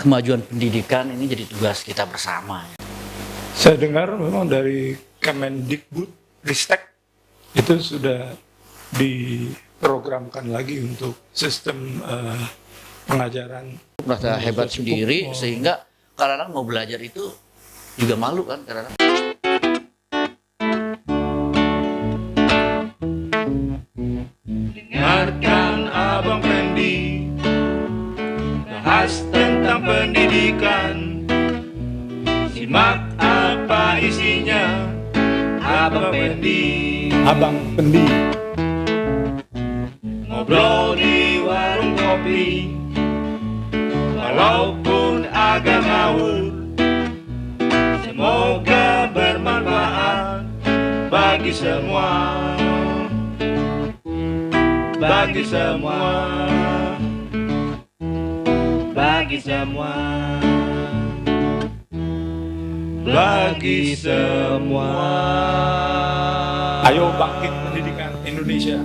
kemajuan pendidikan ini jadi tugas kita bersama. Saya dengar memang dari Kemendikbud Ristek itu sudah diprogramkan lagi untuk sistem pengajaran. Merasa hebat sendiri sehingga kadang-kadang mau belajar itu juga malu kan kadang-kadang. Dengarkan Abang Pendi bahas tentang pendidikan. Simak apa isinya Abang Pendi. Abang Pendi. Ngobrol di warung kopi, walaupun agak ngawur, semoga bermanfaat bagi semua. Bagi semua. Bagi semua. Bagi semua. Ayo bangkit pendidikan Indonesia.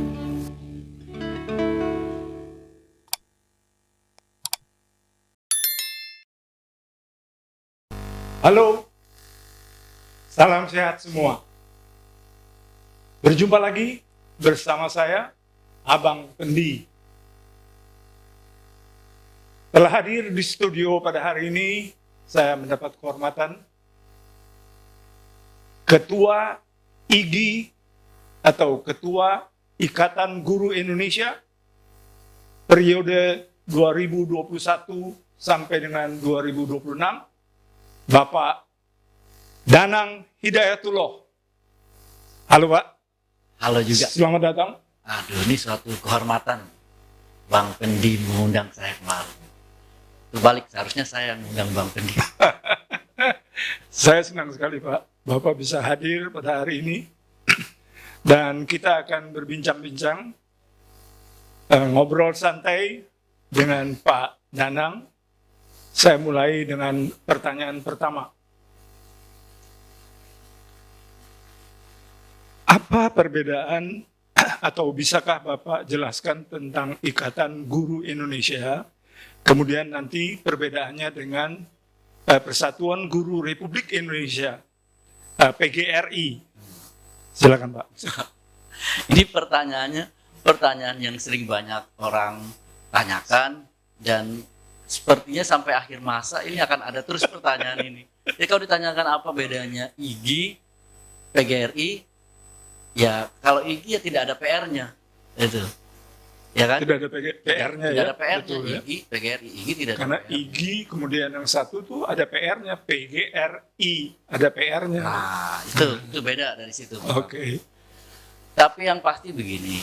Halo, salam sehat semua. Berjumpa lagi bersama saya, Abang Pendi. Telah hadir di studio pada hari ini, saya mendapat kehormatan Ketua IGI atau Ketua Ikatan Guru Indonesia periode 2021 sampai dengan 2026, Bapak Danang Hidayatullah. Halo Pak. Halo juga. Selamat datang. Aduh, ini suatu kehormatan Bang Pendi mengundang saya kemarin. Itu balik, seharusnya saya yang mengundang Bang Pendi. Saya senang sekali Pak, Bapak bisa hadir pada hari ini. Dan kita akan berbincang-bincang, ngobrol santai dengan Pak Danang. Saya mulai dengan pertanyaan pertama. Apa perbedaan atau bisakah Bapak jelaskan tentang Ikatan Guru Indonesia, kemudian nanti perbedaannya dengan Persatuan Guru Republik Indonesia, PGRI. Silakan Pak. Ini pertanyaan yang sering banyak orang tanyakan, dan sepertinya sampai akhir masa ini akan ada terus pertanyaan ini. Jadi kalau ditanyakan apa bedanya IGI, PGRI, ya kalau IGI ya tidak ada PR-nya, itu, ya kan? Tidak ada PR-nya Tidak ya? ada PR-nya. Betul, ya? IGI, PGRI, IGI tidak ada Karena PR. IGI kemudian yang satu tuh ada PR-nya, PGRI ada PR-nya. Nah, itu beda dari situ. Oke. Tapi yang pasti begini,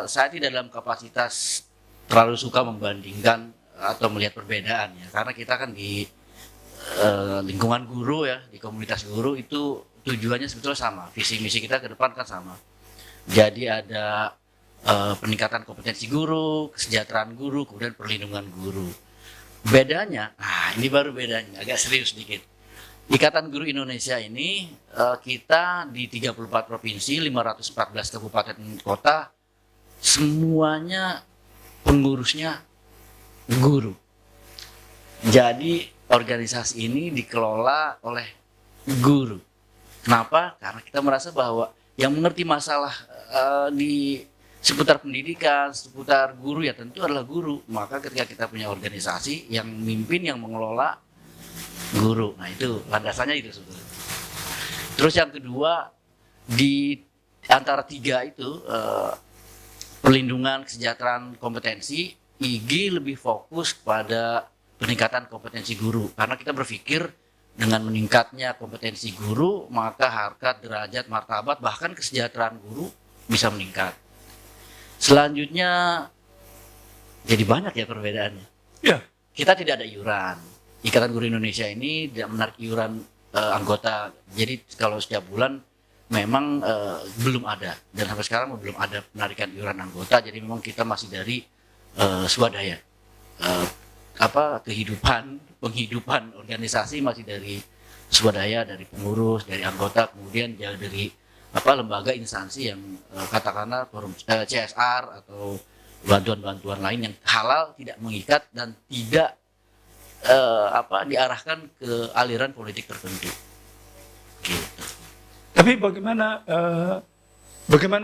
saya tidak dalam kapasitas terlalu suka membandingkan atau melihat perbedaan ya, karena kita kan di lingkungan guru ya, di komunitas guru itu tujuannya sebetulnya sama, visi misi kita ke depan kan sama. Jadi ada peningkatan kompetensi guru, kesejahteraan guru, kemudian perlindungan guru. Bedanya, nah ini baru bedanya, agak serius sedikit. Ikatan Guru Indonesia ini kita di 34 provinsi, 514 kabupaten kota, semuanya pengurusnya guru. Jadi organisasi ini dikelola oleh guru. Kenapa? Karena kita merasa bahwa yang mengerti masalah di seputar pendidikan, seputar guru ya tentu adalah guru. Maka ketika kita punya organisasi yang mimpin, yang mengelola guru, nah itu landasannya itu sebetulnya. Terus yang kedua, di antara tiga itu perlindungan, kesejahteraan, kompetensi, IGI lebih fokus pada peningkatan kompetensi guru, karena kita berpikir dengan meningkatnya kompetensi guru maka harkat, derajat, martabat, bahkan kesejahteraan guru bisa meningkat. Selanjutnya jadi banyak ya perbedaannya. Ya. Kita tidak ada iuran. Ikatan Guru Indonesia ini tidak menarik iuran anggota. Jadi kalau setiap bulan memang belum ada, dan sampai sekarang belum ada penarikan iuran anggota. Jadi memang kita masih dari swadaya, penghidupan organisasi masih dari swadaya, dari pengurus, dari anggota, kemudian dari lembaga instansi yang katakanlah forum CSR atau bantuan-bantuan lain yang halal, tidak mengikat dan tidak diarahkan ke aliran politik tertentu. Gitu. Tapi bagaimana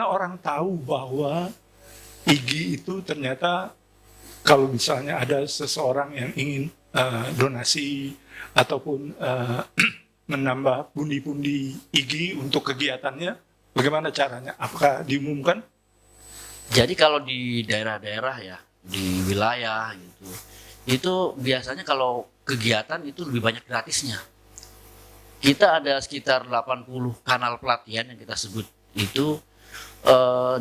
orang tahu bahwa IGI itu ternyata kalau misalnya ada seseorang yang ingin donasi ataupun menambah pundi-pundi IGI untuk kegiatannya, bagaimana caranya? Apakah diumumkan? Jadi kalau di daerah-daerah ya, di wilayah gitu, itu biasanya kalau kegiatan itu lebih banyak gratisnya. Kita ada sekitar 80 kanal pelatihan yang kita sebut itu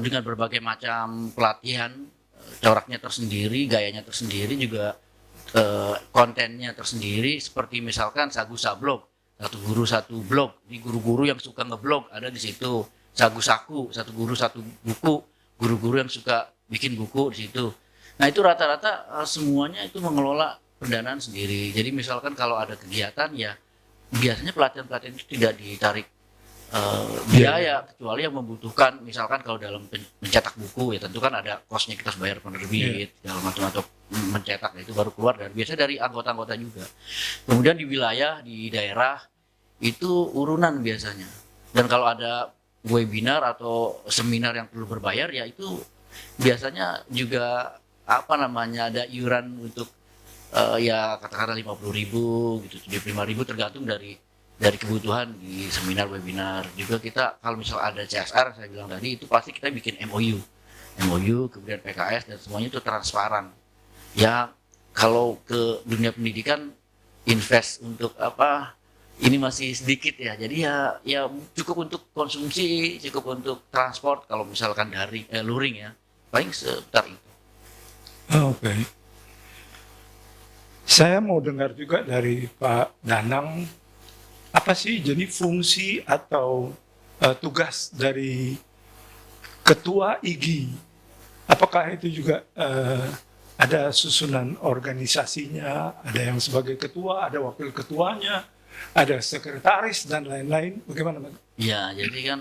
dengan berbagai macam pelatihan, coraknya tersendiri, gayanya tersendiri, juga kontennya tersendiri, seperti misalkan Sagu Sablog, satu guru satu blog, di guru-guru yang suka ngeblog ada di situ. Sagu Saku, satu guru satu buku, guru-guru yang suka bikin buku di situ. Nah itu rata-rata semuanya itu mengelola pendanaan sendiri. Jadi misalkan kalau ada kegiatan ya biasanya pelatihan-pelatihan itu tidak ditarik biaya, kecuali yang membutuhkan, misalkan kalau dalam mencetak buku ya tentu kan ada kosnya, kita harus bayar penerbit segala macam atau mencetak, itu baru keluar biasanya dari anggota-anggota juga. Kemudian di wilayah, di daerah itu urunan biasanya, dan kalau ada webinar atau seminar yang perlu berbayar ya itu biasanya juga ada iuran untuk ya katakanlah 50.000 gitu, 75.000 tergantung dari kebutuhan di seminar webinar. Juga kita kalau misal ada CSR saya bilang tadi itu pasti kita bikin MOU kemudian PKS, dan semuanya itu transparan. Ya kalau ke dunia pendidikan invest untuk ini masih sedikit ya. Jadi ya cukup untuk konsumsi, cukup untuk transport kalau misalkan dari luring ya. Paling sebentar itu. Oke. Saya mau dengar juga dari Pak Danang, apa sih jadi fungsi atau tugas dari ketua IGI? Apakah itu juga ada susunan organisasinya, ada yang sebagai ketua, ada wakil ketuanya, ada sekretaris dan lain-lain? Bagaimana, Pak? Ya, jadi kan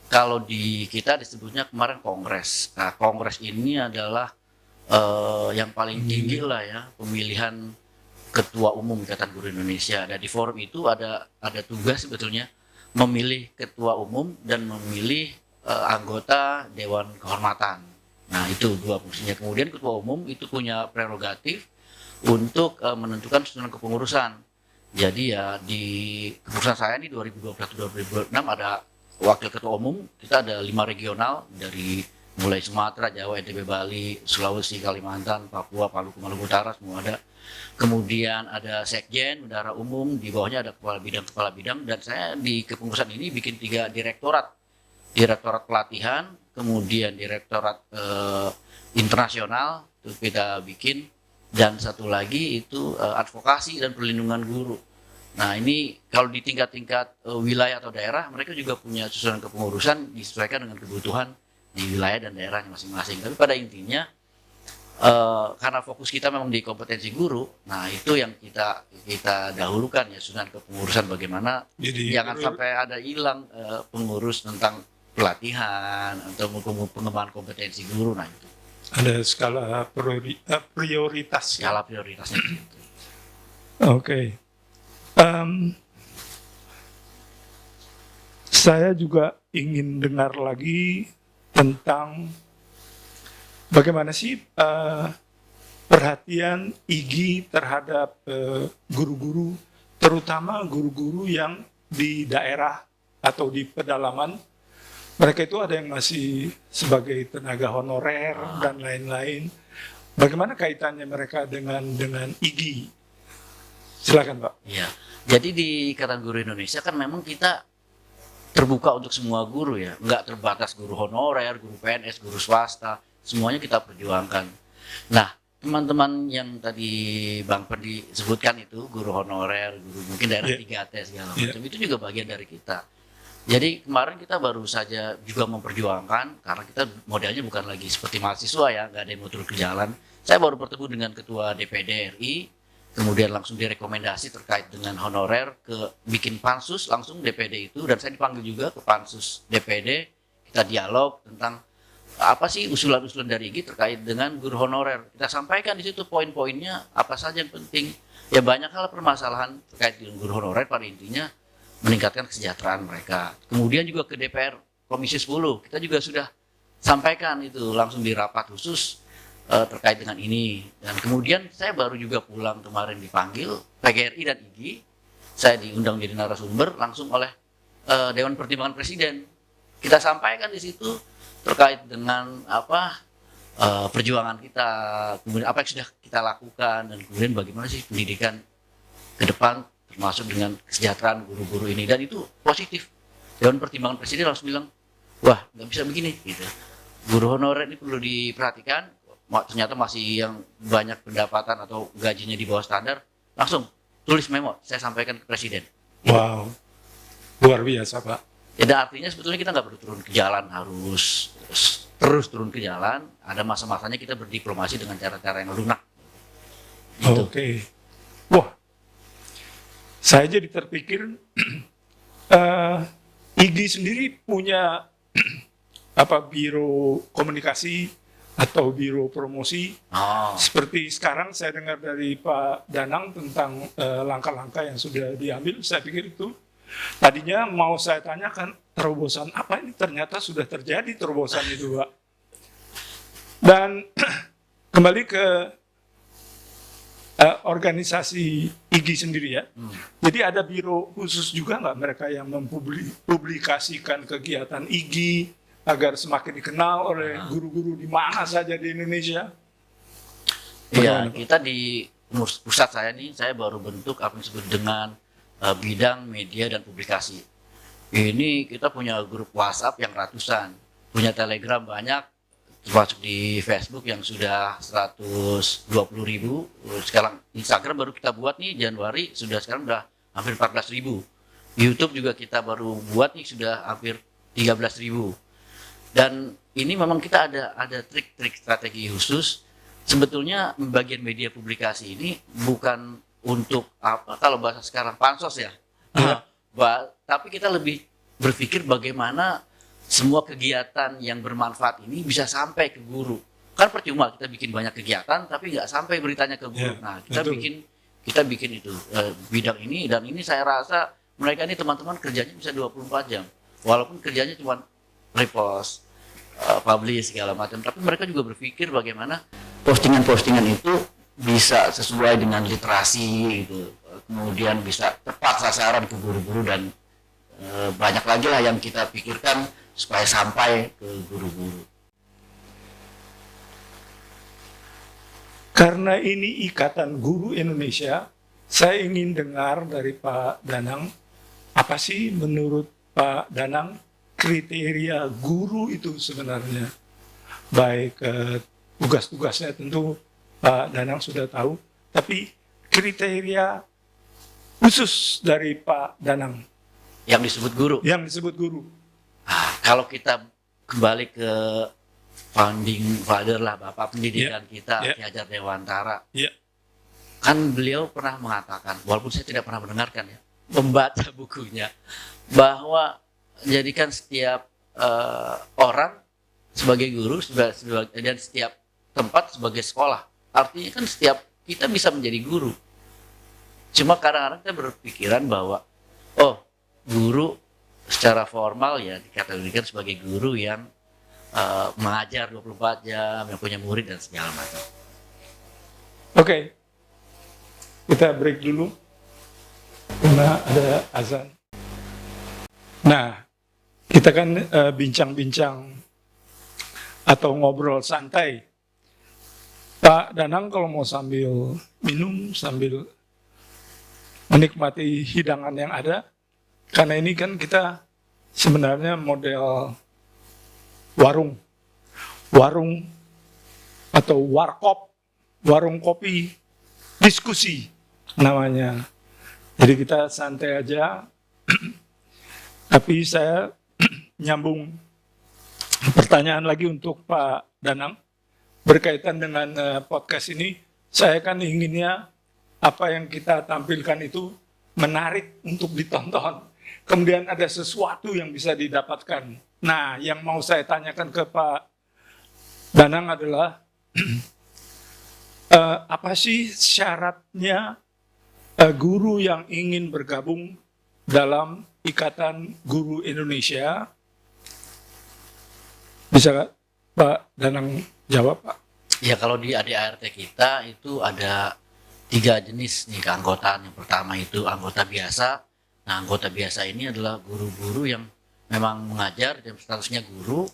kalau di kita disebutnya kemarin kongres. Nah, kongres ini adalah yang paling tinggi lah ya, pemilihan ketua umum Ikatan Guru Indonesia. Dan di forum itu ada tugas sebetulnya memilih ketua umum dan memilih anggota Dewan Kehormatan. Nah itu dua fungsinya. Kemudian ketua umum itu punya prerogatif untuk menentukan susunan kepengurusan. Jadi ya di kepengurusan saya ini 2012-2026 ada wakil ketua umum, kita ada 5 regional dari mulai Sumatera, Jawa, NTB, Bali, Sulawesi, Kalimantan, Papua, Maluku Utara, semua ada. Kemudian ada sekjen, bendahara umum, di bawahnya ada kepala bidang, dan saya di kepengurusan ini bikin 3 direktorat pelatihan, kemudian direktorat internasional itu kita bikin, dan satu lagi itu advokasi dan perlindungan guru. Nah ini kalau di tingkat-tingkat wilayah atau daerah, mereka juga punya susunan kepengurusan disesuaikan dengan kebutuhan di wilayah dan daerahnya masing-masing. Tapi pada intinya karena fokus kita memang di kompetensi guru, nah itu yang kita dahulukan ya, susunan kepengurusan bagaimana. Jadi, jangan sampai ada hilang pengurus tentang pelatihan atau pengembangan kompetensi guru. Nah itu ada skala prioritas. Skala prioritasnya gitu. Oke. Saya juga ingin dengar lagi tentang bagaimana sih perhatian IGI terhadap guru-guru, terutama guru-guru yang di daerah atau di pedalaman. Mereka itu ada yang masih sebagai tenaga honorer dan lain-lain. Bagaimana kaitannya mereka dengan IGI? Silakan, Pak. Ya, jadi di Ikatan Guru Indonesia kan memang kita terbuka untuk semua guru ya, nggak terbatas guru honorer, guru PNS, guru swasta, semuanya kita perjuangkan. Nah, teman-teman yang tadi Bang Perdi sebutkan itu, guru honorer, guru mungkin daerah 3T segala macam, itu juga bagian dari kita. Jadi kemarin kita baru saja juga memperjuangkan, karena kita modelnya bukan lagi seperti mahasiswa ya, nggak ada yang mau turun ke jalan. Saya baru bertemu dengan Ketua DPD RI, kemudian langsung direkomendasi terkait dengan honorer ke bikin pansus langsung DPD itu, dan saya dipanggil juga ke pansus DPD, kita dialog tentang apa sih usulan-usulan dari IGI terkait dengan guru honorer. Kita sampaikan di situ poin-poinnya apa saja yang penting, Ya banyak hal permasalahan terkait dengan guru honorer pada intinya meningkatkan kesejahteraan mereka. Kemudian juga ke DPR Komisi 10 kita juga sudah sampaikan itu langsung di rapat khusus terkait dengan ini. Dan kemudian saya baru juga pulang kemarin dipanggil PGRI dan IGI. Saya diundang jadi narasumber langsung oleh Dewan Pertimbangan Presiden. Kita sampaikan di situ terkait dengan perjuangan kita, kemudian apa yang sudah kita lakukan, dan kemudian bagaimana sih pendidikan ke depan termasuk dengan kesejahteraan guru-guru ini. Dan itu positif. Dewan Pertimbangan Presiden langsung bilang, wah nggak bisa begini gitu. Guru honorer ini perlu diperhatikan, ternyata masih yang banyak pendapatan atau gajinya di bawah standar, langsung tulis memo, saya sampaikan ke Presiden. Wow, luar biasa Pak. Ya, dan artinya sebetulnya kita nggak perlu turun ke jalan, harus terus turun ke jalan. Ada masa-masanya kita berdiplomasi dengan cara-cara yang lunak. Gitu. Oke. Wah, saya jadi terpikir IGI sendiri punya biro komunikasi atau biro promosi. Oh, Seperti sekarang saya dengar dari Pak Danang tentang langkah-langkah yang sudah diambil. Saya pikir itu tadinya mau saya tanyakan terobosan apa ini, ternyata sudah terjadi terobosan itu Pak. Dan kembali ke organisasi IGI sendiri ya. Jadi ada biro khusus juga nggak mereka yang mempublikasikan kegiatan IGI agar semakin dikenal oleh guru-guru di mana saja di Indonesia? iya, Bagaimana, Pak? kita di pusat saya nih, saya baru bentuk apa yang disebut dengan bidang media dan publikasi. Ini kita punya grup WhatsApp yang ratusan, punya Telegram banyak, termasuk di Facebook yang sudah 120.000. Sekarang Instagram baru kita buat nih Januari, sudah sekarang udah hampir 14.000. YouTube juga kita baru buat nih sudah hampir 13.000. Dan ini memang kita ada trik-trik strategi khusus. Sebetulnya bagian media publikasi ini bukan untuk kalau bahasa sekarang pansos ya. Tapi kita lebih berpikir bagaimana semua kegiatan yang bermanfaat ini bisa sampai ke guru. Kan percuma kita bikin banyak kegiatan tapi nggak sampai beritanya ke guru. Ya, Nah, betul. kita bikin itu bidang ini, dan ini saya rasa mereka ini teman-teman kerjanya bisa 24 jam. Walaupun kerjanya cuma repost, publish segala macam, tapi mereka juga berpikir bagaimana postingan-postingan itu bisa sesuai dengan literasi gitu. Kemudian bisa tepat sasaran ke guru-guru, dan banyak lagi lah yang kita pikirkan supaya sampai ke guru-guru. Karena ini Ikatan Guru Indonesia, saya ingin dengar dari Pak Danang, apa sih menurut Pak Danang kriteria guru itu sebenarnya? Baik tugas-tugasnya tentu Pak Danang sudah tahu, tapi kriteria khusus dari Pak Danang Yang disebut guru. yang disebut guru. Kalau kita kembali ke founding father lah, Bapak pendidikan kita, Yeah. Ki Hajar Dewantara. Ya, Kan beliau pernah mengatakan, walaupun saya tidak pernah mendengarkan ya, membaca bukunya, bahwa jadikan setiap orang sebagai guru dan setiap tempat sebagai sekolah. Artinya kan setiap kita bisa menjadi guru. Cuma kadang-kadang kita berpikiran bahwa guru secara formal ya dikategorikan sebagai guru yang mengajar 24 jam, yang punya murid dan segala macam. oke. Kita break dulu karena ada azan. Nah, kita kan bincang-bincang atau ngobrol santai. Pak Danang kalau mau sambil minum, sambil menikmati hidangan yang ada, karena ini kan kita sebenarnya model warung atau warkop, warung kopi diskusi namanya. Jadi kita santai aja, tapi saya nyambung pertanyaan lagi untuk Pak Danang berkaitan dengan podcast ini. Saya kan inginnya apa yang kita tampilkan itu menarik untuk ditonton. Kemudian ada sesuatu yang bisa didapatkan. Nah, yang mau saya tanyakan ke Pak Danang adalah apa sih syaratnya guru yang ingin bergabung dalam Ikatan Guru Indonesia? Bisa Pak Danang jawab, Pak? Ya, kalau di ADART kita itu ada 3 jenis nih keanggotaan. Yang pertama itu anggota biasa. Nah, anggota biasa ini adalah guru-guru yang memang mengajar dan statusnya guru.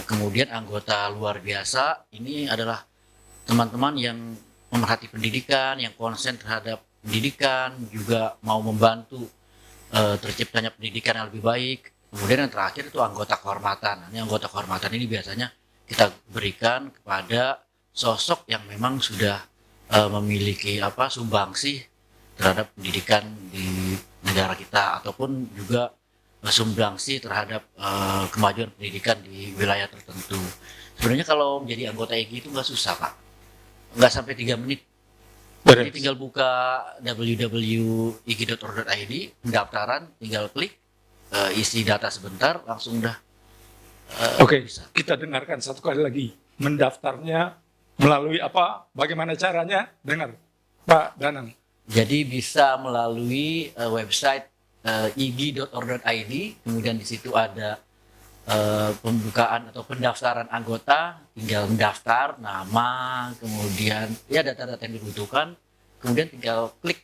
Kemudian anggota luar biasa ini adalah teman-teman yang memerhati pendidikan, yang konsen terhadap pendidikan, juga mau membantu terciptanya pendidikan yang lebih baik. Kemudian yang terakhir itu anggota kehormatan. Ini anggota kehormatan ini biasanya kita berikan kepada sosok yang memang sudah memiliki sumbangsi terhadap pendidikan di negara kita, ataupun juga sumbangsi terhadap kemajuan pendidikan di wilayah tertentu. Sebenarnya kalau menjadi anggota IGI itu nggak susah, Pak. Nggak sampai 3 menit. Jadi tinggal buka www.igi.org.id, pendaftaran, tinggal klik, isi data sebentar, langsung udah Oke, bisa. kita dengarkan satu kali lagi. Mendaftarnya melalui apa? Bagaimana caranya? Dengar, Pak Danang. Jadi bisa melalui website igi.org.id, kemudian di situ ada pembukaan atau pendaftaran anggota, tinggal mendaftar, nama, kemudian ya data-data yang dibutuhkan, kemudian tinggal klik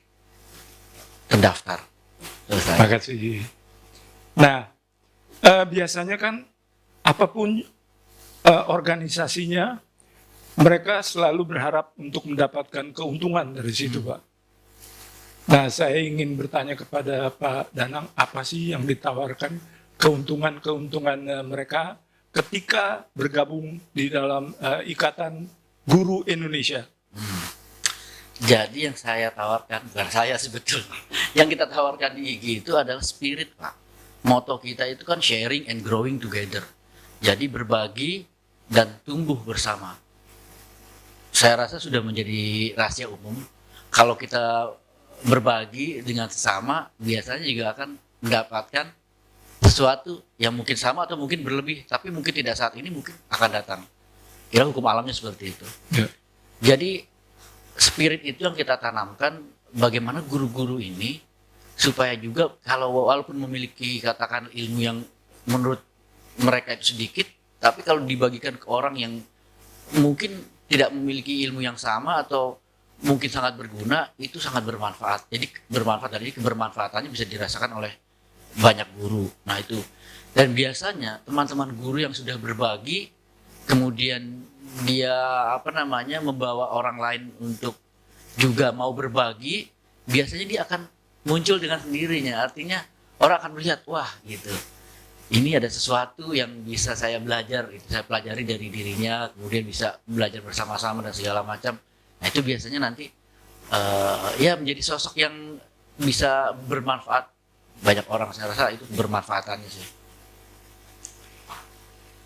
terdaftar. Selesai. Terima kasih. Nah, biasanya kan apapun organisasinya, mereka selalu berharap untuk mendapatkan keuntungan dari situ, Pak. Nah, saya ingin bertanya kepada Pak Danang, apa sih yang ditawarkan keuntungan-keuntungan mereka ketika bergabung di dalam Ikatan Guru Indonesia? Jadi yang saya tawarkan, bukan saya sebetulnya, yang kita tawarkan di IG itu adalah spirit, Pak. Moto kita itu kan sharing and growing together. Jadi berbagi dan tumbuh bersama. Saya rasa sudah menjadi rahasia umum. Kalau kita berbagi dengan sesama, biasanya juga akan mendapatkan sesuatu yang mungkin sama atau mungkin berlebih, tapi mungkin tidak saat ini, mungkin akan datang. Kira hukum alamnya seperti itu. Ya. Jadi spirit itu yang kita tanamkan, bagaimana guru-guru ini supaya juga kalau walaupun memiliki katakan ilmu yang menurut mereka itu sedikit, tapi kalau dibagikan ke orang yang mungkin tidak memiliki ilmu yang sama atau mungkin sangat berguna, itu sangat bermanfaat. Jadi bermanfaat, dari kebermanfaatannya bisa dirasakan oleh banyak guru. Nah itu, dan biasanya teman-teman guru yang sudah berbagi, kemudian dia membawa orang lain untuk juga mau berbagi, biasanya dia akan muncul dengan sendirinya. Artinya orang akan melihat, wah gitu, ini ada sesuatu yang bisa saya belajar, itu saya pelajari dari dirinya, kemudian bisa belajar bersama-sama dan segala macam. Nah itu biasanya nanti ya menjadi sosok yang bisa bermanfaat banyak orang. Saya rasa itu bermanfaatannya sih.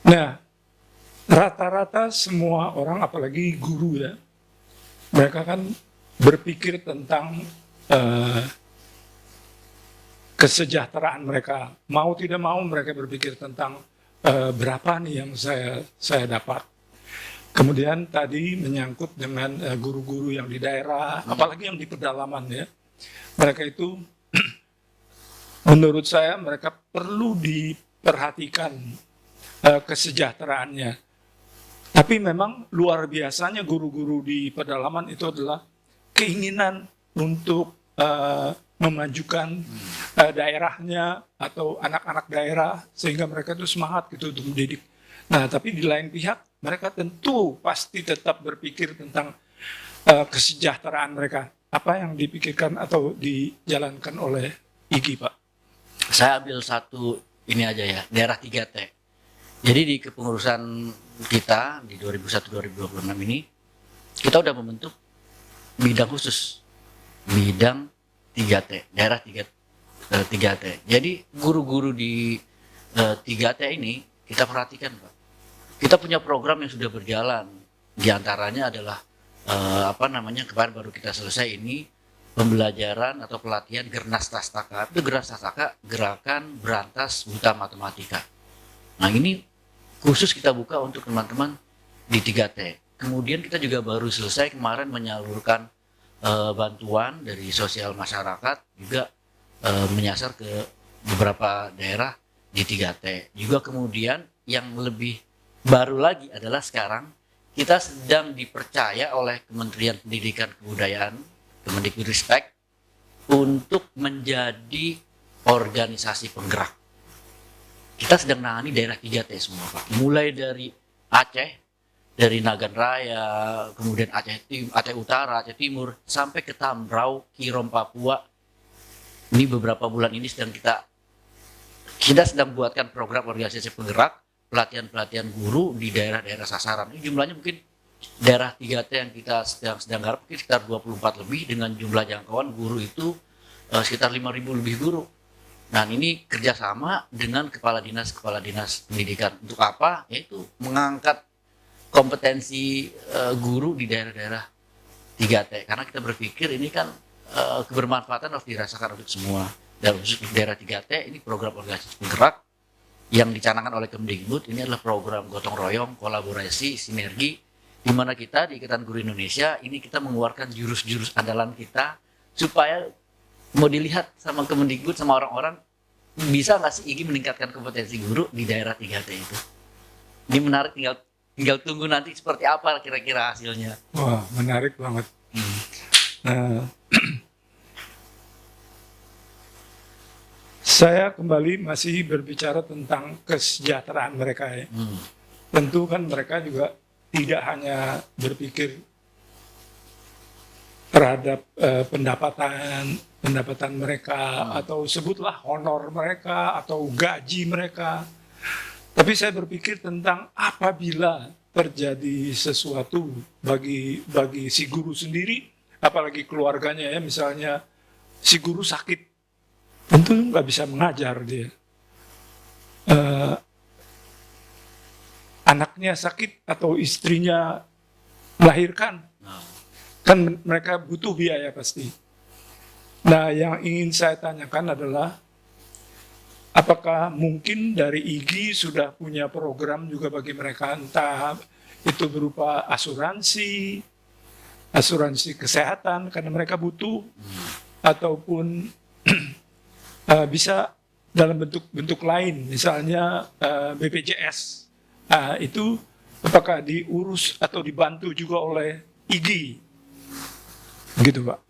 Nah, rata-rata semua orang, apalagi guru ya, mereka kan berpikir tentang kesejahteraan mereka. Mau tidak mau mereka berpikir tentang berapa nih yang saya dapat. Kemudian tadi menyangkut dengan guru-guru yang di daerah, apalagi yang di pedalaman ya. Mereka itu menurut saya mereka perlu diperhatikan kesejahteraannya. Tapi memang luar biasanya guru-guru di pedalaman itu adalah keinginan untuk memajukan daerahnya atau anak-anak daerah, sehingga mereka itu semangat gitu untuk mendidik. Nah, tapi di lain pihak mereka tentu pasti tetap berpikir tentang kesejahteraan mereka. Apa yang dipikirkan atau dijalankan oleh IGI, Pak? Saya ambil satu ini aja ya, daerah 3T. Jadi di kepengurusan kita di 2001-2026 ini, kita udah membentuk bidang khusus, bidang 3T, daerah 3T. Jadi guru-guru di 3T ini kita perhatikan, Pak. Kita punya program yang sudah berjalan. Di antaranya adalah kemarin baru kita selesai ini pembelajaran atau pelatihan Gernas Tastaka. Itu Gernas Tastaka, Gerakan Berantas Buta Matematika. Nah ini khusus kita buka untuk teman-teman di 3T. Kemudian kita juga baru selesai kemarin menyalurkan bantuan dari sosial masyarakat juga menyasar ke beberapa daerah di 3T. Juga kemudian yang lebih baru lagi adalah sekarang kita sedang dipercaya oleh Kementerian Pendidikan Kebudayaan, Kemendikbudristek, untuk menjadi organisasi penggerak. Kita sedang menangani daerah 3T semua, Pak. Mulai dari Aceh, dari Nagan Raya, kemudian Aceh Utara, Aceh Timur, sampai ke Tambrau, Kirom, Papua. Ini beberapa bulan ini sedang kita sedang buatkan program organisasi penggerak, pelatihan-pelatihan guru di daerah-daerah sasaran. Ini jumlahnya mungkin daerah 3T yang kita sedang garap mungkin sekitar 24 lebih, dengan jumlah jangkauan guru itu sekitar 5.000 lebih guru. Nah, ini kerjasama dengan kepala dinas pendidikan. Untuk apa? Yaitu mengangkat kompetensi guru di daerah-daerah 3T. Karena kita berpikir ini kan kebermanfaatan harus dirasakan untuk semua. Dan khusus di daerah 3T, ini program organisasi penggerak yang dicanangkan oleh Kemdikbud. Ini adalah program gotong royong, kolaborasi, sinergi, di mana kita di Ikatan Guru Indonesia ini kita mengeluarkan jurus-jurus andalan kita supaya mau dilihat sama Kemendikbud, sama orang-orang, bisa nggak sih IGI meningkatkan kompetensi guru di daerah 3T itu. Ini menarik, tinggal tunggu nanti seperti apa kira-kira hasilnya. Wah, menarik banget. Nah, saya kembali masih berbicara tentang kesejahteraan mereka ya. Tentu kan mereka juga tidak hanya berpikir terhadap pendapatan mereka, atau sebutlah honor mereka atau gaji mereka. Tapi saya berpikir tentang apabila terjadi sesuatu bagi si guru sendiri, apalagi keluarganya ya, misalnya si guru sakit, tentu nggak bisa mengajar dia. Anaknya sakit atau istrinya melahirkan, kan mereka butuh biaya pasti. Nah, yang ingin saya tanyakan adalah, apakah mungkin dari IGI sudah punya program juga bagi mereka, entah itu berupa asuransi kesehatan karena mereka butuh, ataupun bisa dalam bentuk lain, misalnya BPJS. Nah, itu apakah diurus atau dibantu juga oleh IGI? Gitu, Pak.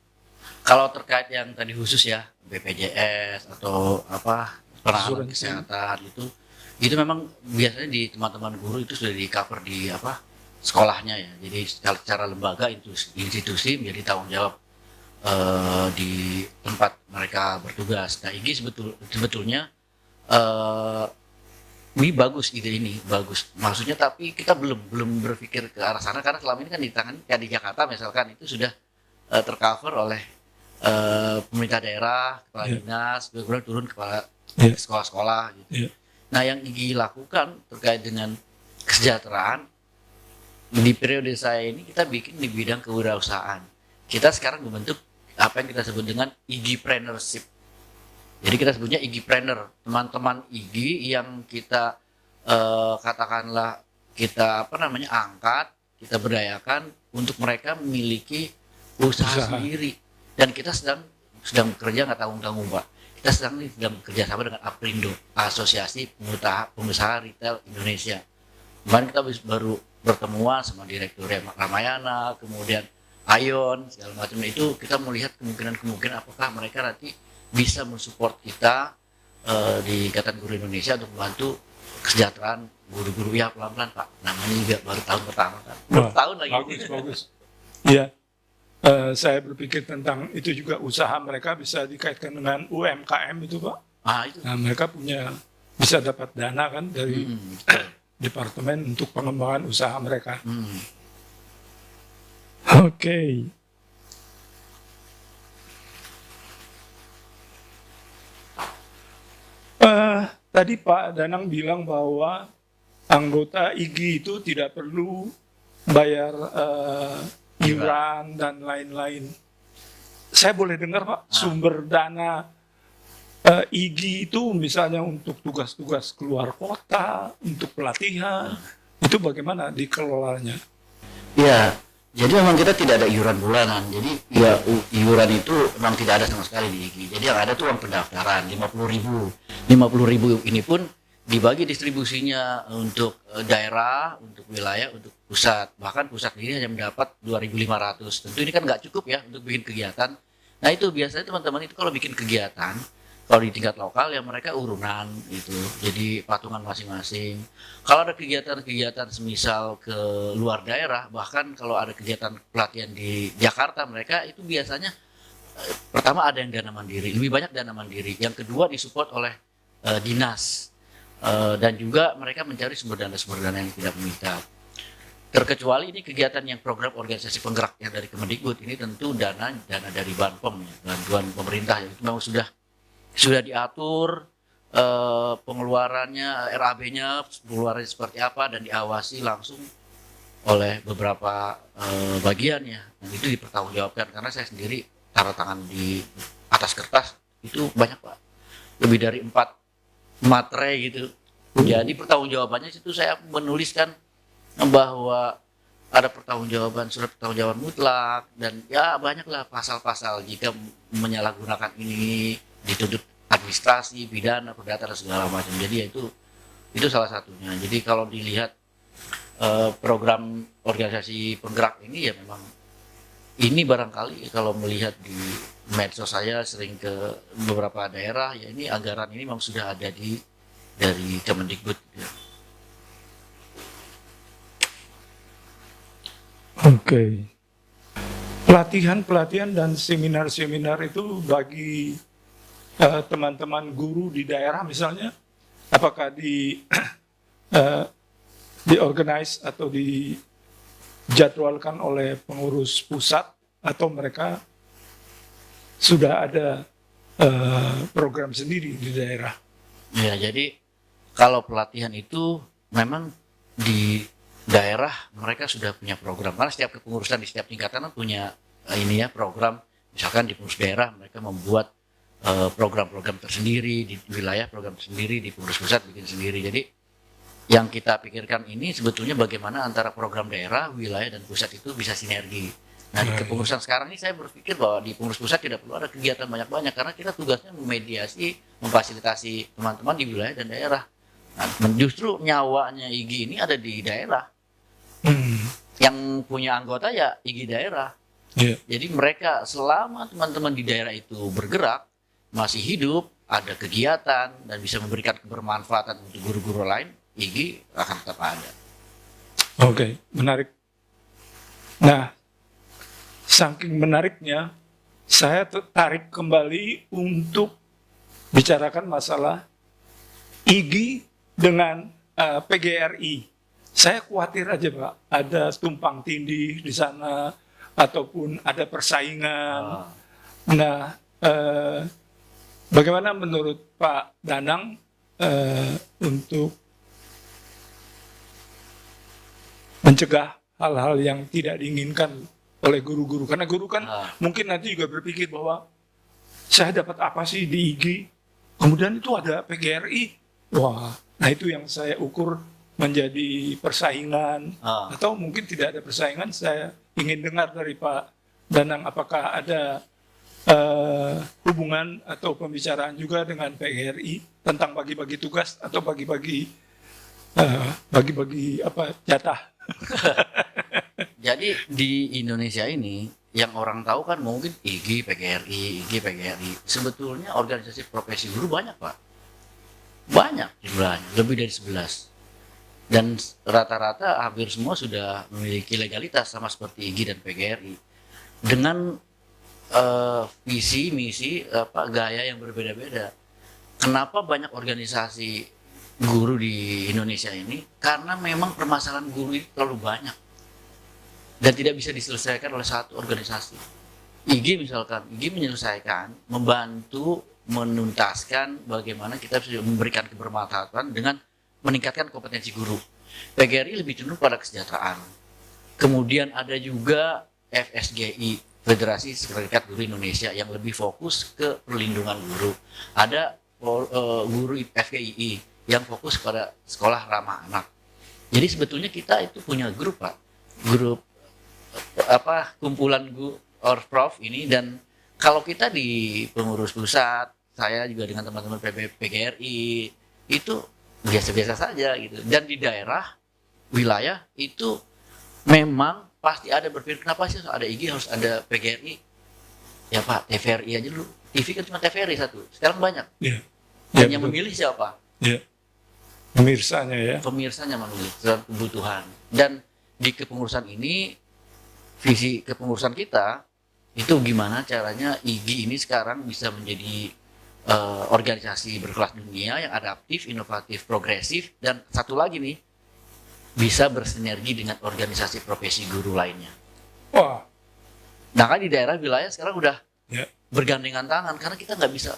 Kalau terkait yang tadi khusus ya, BPJS atau penanganan Asuransi. kesehatan itu memang biasanya di teman-teman guru itu sudah di cover di sekolahnya ya. Jadi secara lembaga institusi menjadi tanggung jawab di tempat mereka bertugas. Nah, IGI sebetulnya ini bagus, ide ini bagus. Maksudnya, tapi kita belum berpikir ke arah sana karena selama ini kan di tangan kayak di Jakarta misalkan itu sudah tercover oleh pemerintah daerah, kepala dinas, kemudian turun kepala sekolah-sekolah gitu. Nah, yang IGI lakukan terkait dengan kesejahteraan di periode saya ini, kita bikin di bidang kewirausahaan. Kita sekarang membentuk apa yang kita sebut dengan IGIpreneurship. Jadi kita sebutnya IGIpreneur, teman-teman IGI yang kita katakanlah kita angkat, kita berdayakan untuk mereka memiliki usaha sendiri. Dan kita sedang bekerja nggak tanggung-tanggung, Pak. Kita sedang bekerja sama dengan APRindo, Asosiasi Pengusaha Retail Indonesia. Kemarin kita baru bertemuan sama Direktur Ramayana, kemudian Ayon, segala macam itu. Kita melihat kemungkinan apakah mereka nanti bisa mensupport kita di Ikatan Guru Indonesia untuk membantu kesejahteraan guru-guru ya, pelan-pelan, Pak. Namanya juga baru tahun pertama kan. Baru tahun lagi. Bagus. Iya. Saya berpikir tentang itu juga, usaha mereka bisa dikaitkan dengan UMKM itu, Pak. Itu. Nah, mereka bisa dapat dana kan dari departemen untuk pengembangan usaha mereka. Oke. Tadi Pak Danang bilang bahwa anggota IGI itu tidak perlu bayar iuran dan lain-lain. Saya boleh dengar, Pak, sumber dana IGI itu misalnya untuk tugas-tugas keluar kota, untuk pelatihan, itu bagaimana dikelolanya? Ya, Jadi memang kita tidak ada iuran bulanan. Jadi ya iuran itu memang tidak ada sama sekali di IGI. Jadi yang ada tuh uang pendaftaran 50.000. 50.000 ini pun dibagi distribusinya untuk daerah, untuk wilayah, untuk pusat. Bahkan pusat ini hanya mendapat 2.500. Tentu ini kan nggak cukup ya untuk bikin kegiatan. Nah itu biasanya teman-teman itu kalau bikin kegiatan, kalau di tingkat lokal ya mereka urunan gitu. Jadi patungan masing-masing. Kalau ada kegiatan-kegiatan semisal ke luar daerah, bahkan kalau ada kegiatan pelatihan di Jakarta, mereka itu biasanya pertama ada yang dana mandiri, lebih banyak dana mandiri. Yang kedua disupport oleh dinas. Dan juga mereka mencari sumber dana yang tidak mengikat. Terkecuali ini kegiatan yang program organisasi penggerak yang dari Kemendikbud, ini tentu dana dari Banpom, ya, bantuan pemerintah yang memang sudah diatur pengeluarannya, RAB-nya pengeluarannya seperti apa dan diawasi langsung oleh beberapa bagiannya. Dan itu dipertanggungjawabkan karena saya sendiri tanda tangan di atas kertas itu banyak Pak, lebih dari 4 materai gitu. Jadi pertanggungjawabannya itu saya menuliskan bahwa ada surat pertanggungjawaban mutlak dan ya banyaklah pasal-pasal jika menyalahgunakan ini dituntut administrasi, pidana, perdata dan segala macam. Jadi ya itu salah satunya. Jadi kalau dilihat program organisasi penggerak ini ya memang ini barangkali kalau melihat di medsos saya sering ke beberapa daerah ya ini anggaran ini memang sudah ada dari Kemendikbud. Ya. Oke. Pelatihan dan seminar-seminar itu bagi teman-teman guru di daerah misalnya, apakah diorganize atau dijadwalkan oleh pengurus pusat atau mereka sudah ada program sendiri di daerah? Ya, jadi kalau pelatihan itu memang di daerah mereka sudah punya program karena setiap kepengurusan di setiap tingkatan punya program. Misalkan di pengurus daerah mereka membuat program-program tersendiri, di wilayah program tersendiri, di pengurus pusat bikin sendiri. Jadi yang kita pikirkan ini sebetulnya bagaimana antara program daerah, wilayah dan pusat itu bisa sinergi. Nah di kepengurusan sekarang ini saya berpikir bahwa di pengurus pusat tidak perlu ada kegiatan banyak-banyak karena kita tugasnya memediasi, memfasilitasi teman-teman di wilayah dan daerah. Nah, justru nyawanya IGI ini ada di daerah. Yang punya anggota ya IGI daerah. Yeah. Jadi mereka selama teman-teman di daerah itu bergerak, masih hidup, ada kegiatan dan bisa memberikan kebermanfaatan untuk guru-guru lain, IGI akan tetap ada. Oke, menarik. Nah, saking menariknya, saya tertarik kembali untuk bicarakan masalah IGI dengan PGRI. Saya khawatir aja Pak, ada tumpang tindih di sana ataupun ada persaingan. Nah, bagaimana menurut Pak Danang untuk mencegah hal-hal yang tidak diinginkan oleh guru-guru? Karena guru kan mungkin nanti juga berpikir bahwa saya dapat apa sih di IGI, kemudian itu ada PGRI. Wah, nah itu yang saya ukur menjadi persaingan atau mungkin tidak ada persaingan. Saya ingin dengar dari Pak Danang apakah ada hubungan atau pembicaraan juga dengan PGRI tentang bagi-bagi tugas atau bagi-bagi jatah. Jadi di Indonesia ini yang orang tahu kan mungkin IGI, PGRI. Sebetulnya organisasi profesi guru banyak Pak. Banyak jumlahnya, lebih dari 11. Dan rata-rata hampir semua sudah memiliki legalitas sama seperti IGI dan PGRI. Dengan visi, misi, gaya yang berbeda-beda. Kenapa banyak organisasi guru di Indonesia ini? Karena memang permasalahan guru ini terlalu banyak. Dan tidak bisa diselesaikan oleh satu organisasi. IGI misalkan, IGI menyelesaikan, membantu, menuntaskan bagaimana kita bisa memberikan kebermanfaatan dengan meningkatkan kompetensi guru. PGRI lebih cenderung pada kesejahteraan. Kemudian ada juga FSGI, Federasi Serikat Guru Indonesia, yang lebih fokus ke perlindungan guru. Ada guru FGII yang fokus pada sekolah ramah anak. Jadi sebetulnya kita itu punya grup Pak, grup kumpulan Prof ini. Dan kalau kita di pengurus pusat, saya juga dengan teman-teman PGRI itu biasa-biasa saja gitu. Dan di daerah, wilayah itu memang pasti ada berpikir, kenapa sih ada IG harus ada PGRI? Ya Pak, TVRI aja dulu. TV kan cuma TVRI satu. Sekarang banyak. Iya. Dan Ya, yang betul. memilih siapa? Ya. Pemirsanya ya. Pemirsanya memilih dalam kebutuhan. Dan di kepengurusan ini, visi kepengurusan kita itu gimana caranya IG ini sekarang bisa menjadi organisasi berkelas dunia yang adaptif, inovatif, progresif, dan satu lagi nih, bisa bersinergi dengan organisasi profesi guru lainnya. Wah, Nah kan di daerah wilayah sekarang udah ya. bergandengan tangan, karena kita nggak bisa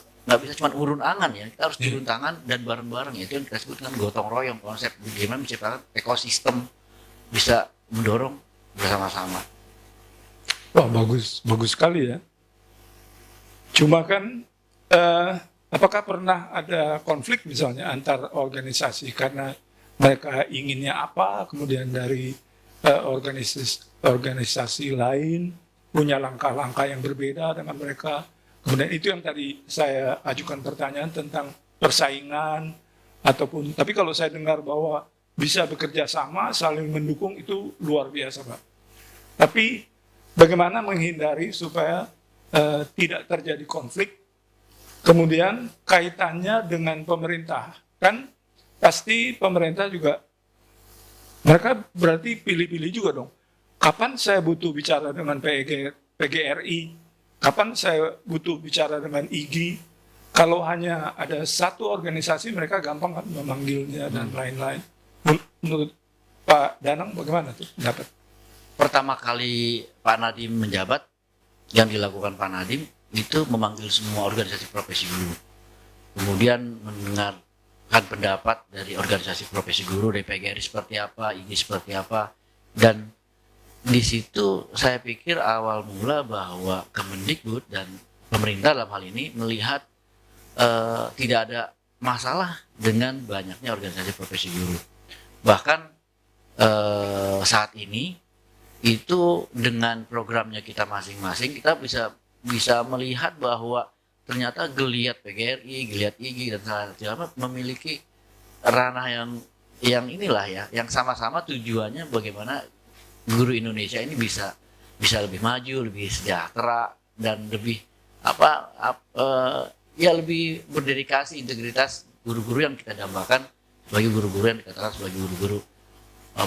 cuma urun angan ya, kita harus Iya. turun tangan dan bareng-bareng. Itu yang kita sebut dengan gotong royong, konsep bagaimana menciptakan ekosistem bisa mendorong bersama-sama. Wah, bagus sekali ya. Cuma kan, apakah pernah ada konflik misalnya antar organisasi karena mereka inginnya apa, kemudian dari organisasi lain punya langkah-langkah yang berbeda dengan mereka. Kemudian itu yang tadi saya ajukan pertanyaan tentang persaingan ataupun, tapi kalau saya dengar bahwa bisa bekerja sama, saling mendukung, itu luar biasa, Pak. Tapi bagaimana menghindari supaya tidak terjadi konflik, kemudian kaitannya dengan pemerintah. Kan pasti pemerintah juga, mereka berarti pilih-pilih juga dong. Kapan saya butuh bicara dengan PGRI, kapan saya butuh bicara dengan IG. Kalau hanya ada satu organisasi, mereka gampang kan memanggilnya dan lain-lain. Menurut Pak Danang bagaimana tuh pendapat? Pertama kali Pak Nadiem menjabat, yang dilakukan Pak Nadiem itu memanggil semua organisasi profesi guru. Kemudian mendengarkan pendapat dari organisasi profesi guru, dari PGRI seperti apa, IG seperti apa. Dan di situ saya pikir awal mula bahwa Kemendikbud dan pemerintah dalam hal ini melihat tidak ada masalah dengan banyaknya organisasi profesi guru. Bahkan saat ini itu dengan programnya kita masing-masing, kita bisa melihat bahwa ternyata geliat PGRI, geliat IG dan segala memiliki ranah yang inilah ya, yang sama-sama tujuannya bagaimana guru Indonesia ini bisa lebih maju, lebih sejahtera, dan lebih lebih berdedikasi, integritas guru-guru yang kita dambakan sebagai guru-guru yang dikatakan sebagai guru-guru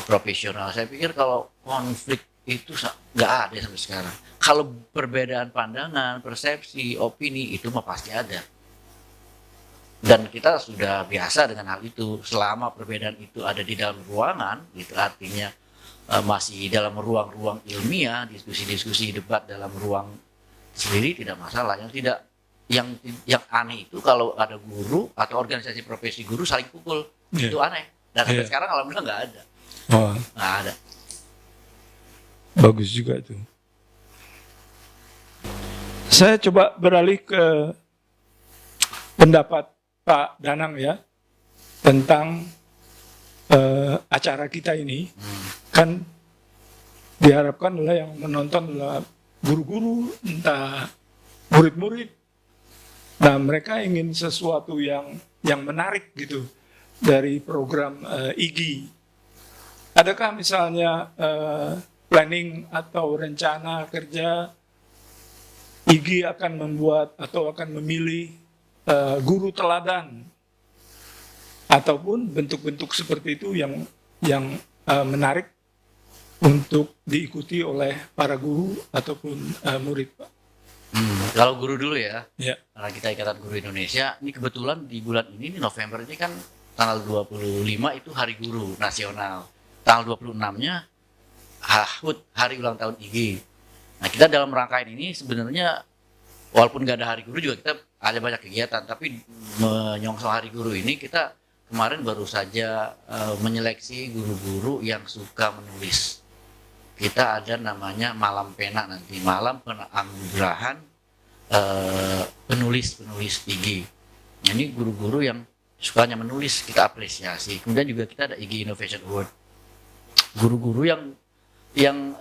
profesional. Saya pikir kalau konflik itu nggak ada sampai sekarang. Kalau perbedaan pandangan, persepsi, opini itu mah pasti ada. Dan kita sudah biasa dengan hal itu. Selama perbedaan itu ada di dalam ruangan, itu artinya masih dalam ruang-ruang ilmiah, diskusi-diskusi, debat dalam ruang sendiri, tidak masalah. Yang aneh itu kalau ada guru atau organisasi profesi guru saling pukul. Yeah. Itu aneh. Dan sampai Yeah. sekarang alhamdulillah nggak ada. Oh, Nggak ada. bagus juga itu. Saya coba beralih ke pendapat Pak Danang ya, tentang acara kita ini. Kan diharapkan adalah yang menonton adalah guru-guru, entah murid-murid. Nah, mereka ingin sesuatu yang menarik gitu dari program IG. Adakah misalnya planning atau rencana kerja IG akan membuat atau akan memilih guru teladan ataupun bentuk-bentuk seperti itu yang menarik untuk diikuti oleh para guru ataupun murid, Pak? Kalau guru dulu ya, Ya. karena kita Ikatan Guru Indonesia, ini kebetulan di bulan ini November ini kan tanggal 25 itu Hari Guru Nasional. Tanggal 26-nya HUT, Hari Ulang Tahun IG. Nah, kita dalam rangkaian ini sebenarnya walaupun nggak ada Hari Guru juga kita ada banyak kegiatan, tapi menyongsong Hari Guru ini kita kemarin baru saja menyeleksi guru-guru yang suka menulis. Kita ada namanya Malam Pena nanti, Malam Penganugerahan penulis IG. Nah, ini guru-guru yang sukanya menulis kita apresiasi. Kemudian juga kita ada IG Innovation Award. Guru-guru yang yang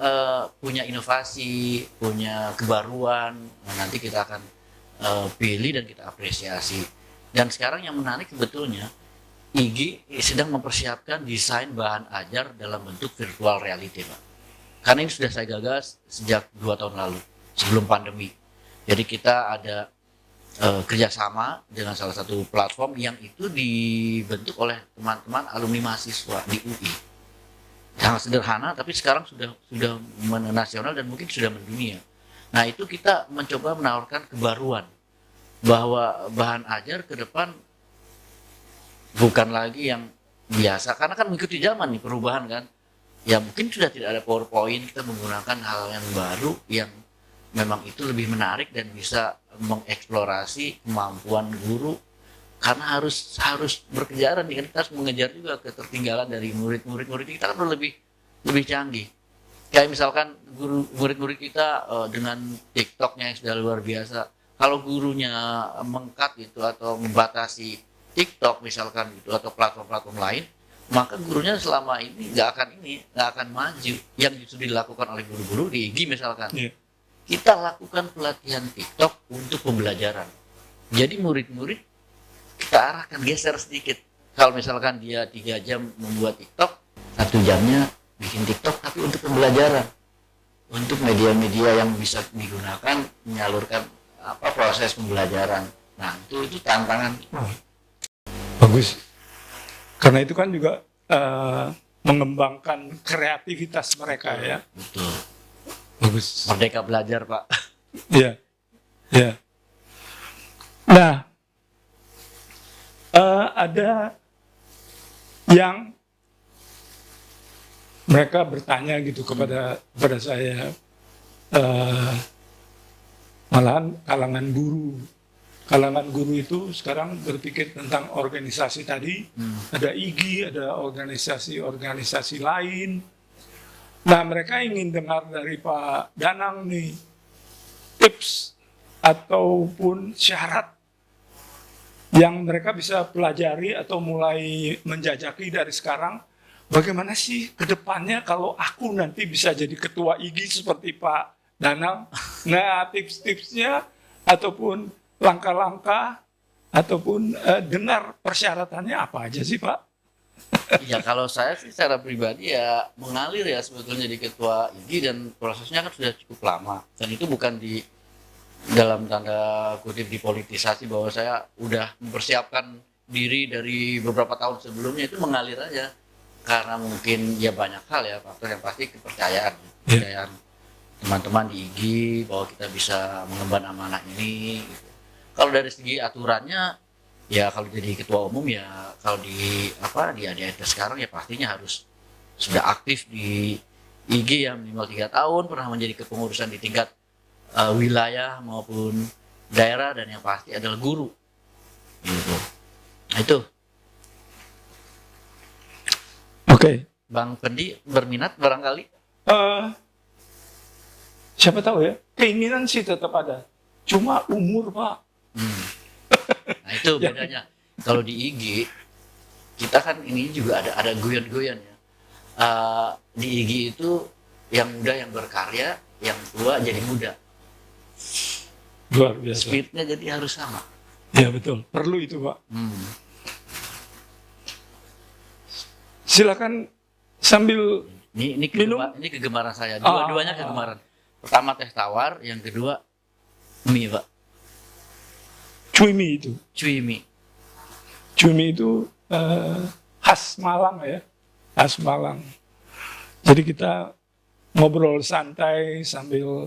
punya inovasi, punya kebaruan, nah, nanti kita akan pilih dan kita apresiasi. Dan sekarang yang menarik sebetulnya, IGI sedang mempersiapkan desain bahan ajar dalam bentuk virtual reality, Pak. Karena ini sudah saya gagas sejak 2 tahun lalu, sebelum pandemi. Jadi kita ada kerjasama dengan salah satu platform yang itu dibentuk oleh teman-teman alumni mahasiswa di UI. Sangat sederhana, tapi sekarang sudah nasional dan mungkin sudah mendunia. Nah, itu kita mencoba menawarkan kebaruan bahwa bahan ajar ke depan bukan lagi yang biasa, karena kan mengikuti zaman nih, perubahan kan. Ya mungkin sudah tidak ada PowerPoint, kita menggunakan hal yang baru yang memang itu lebih menarik dan bisa mengeksplorasi kemampuan guru, karena harus berkejaran nih, kan kita harus mengejar juga ketertinggalan dari murid-murid kita kan perlu lebih canggih. Kayak misalkan murid-murid kita dengan TikToknya yang sudah luar biasa, kalau gurunya mengkat gitu atau membatasi TikTok misalkan gitu atau platform-platform lain, maka gurunya selama ini nggak akan maju. Yang justru dilakukan oleh guru-guru di IGI misalkan, kita lakukan pelatihan TikTok untuk pembelajaran. Jadi murid-murid kita arahkan, geser sedikit. Kalau misalkan dia 3 jam membuat TikTok, 1 jamnya bikin TikTok tapi untuk pembelajaran, untuk media-media yang bisa digunakan menyalurkan proses pembelajaran. Nah, itu tantangan. Bagus. Karena itu kan juga mengembangkan kreativitas mereka ya. Betul. Bagus. Merdeka belajar, Pak. Iya. Iya. Nah, ada yang mereka bertanya gitu kepada saya, malahan kalangan guru itu sekarang berpikir tentang organisasi tadi, ada IGI, ada organisasi-organisasi lain. Nah, mereka ingin dengar dari Pak Danang nih, tips ataupun syarat yang mereka bisa pelajari atau mulai menjajaki dari sekarang. Bagaimana sih ke depannya kalau aku nanti bisa jadi ketua IGI seperti Pak Danang? Nah, tips-tipsnya ataupun langkah-langkah ataupun dengar persyaratannya apa aja sih, Pak? Ya kalau saya sih secara pribadi ya mengalir ya sebetulnya di ketua IGI, dan prosesnya kan sudah cukup lama, dan itu bukan di dalam tanda kutip dipolitisasi bahwa saya udah mempersiapkan diri dari beberapa tahun sebelumnya. Itu mengalir aja karena mungkin ya banyak hal ya, faktor yang pasti kepercayaan teman-teman di IGI bahwa kita bisa mengemban amanah ini gitu. Kalau dari segi aturannya ya, kalau jadi ketua umum ya, kalau di ADAT sekarang ya pastinya harus sudah aktif di IGI ya, minimal 3 tahun, pernah menjadi kepengurusan di tingkat wilayah maupun daerah, dan yang pasti adalah guru gitu. Nah, itu Oke. Bang Pendi berminat barangkali. Siapa tahu ya, keinginan sih tetap ada, cuma umur, Pak. Nah, itu bedanya. Kalau di IGI kita kan ini juga ada guyon-guyon ya. Di IGI itu yang muda yang berkarya, yang tua jadi muda. Luar biasa. Speednya jadi harus sama. Ya betul, perlu itu, Pak. Silakan sambil Ini minum. ini kegemaran saya. Dua-duanya kegemaran. Pertama teh tawar, yang kedua mie, Pak. Cuimi itu. Cuimi. Cuimi itu khas Malang ya, khas Malang. Jadi kita ngobrol santai sambil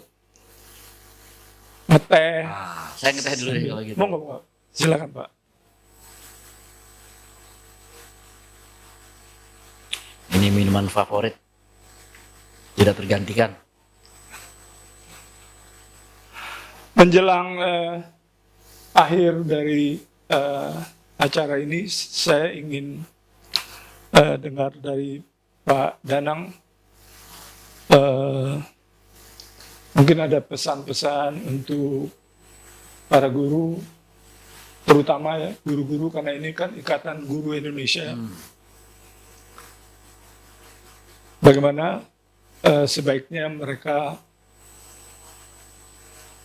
ngeteh. Saya ngeteh dulu deh kalau gitu. Monggo, silakan, Pak. Ini minuman favorit, tidak tergantikan. Menjelang akhir dari acara ini, saya ingin dengar dari Pak Danang, mungkin ada pesan-pesan untuk para guru, terutama ya guru-guru, karena ini kan Ikatan Guru Indonesia. Bagaimana sebaiknya mereka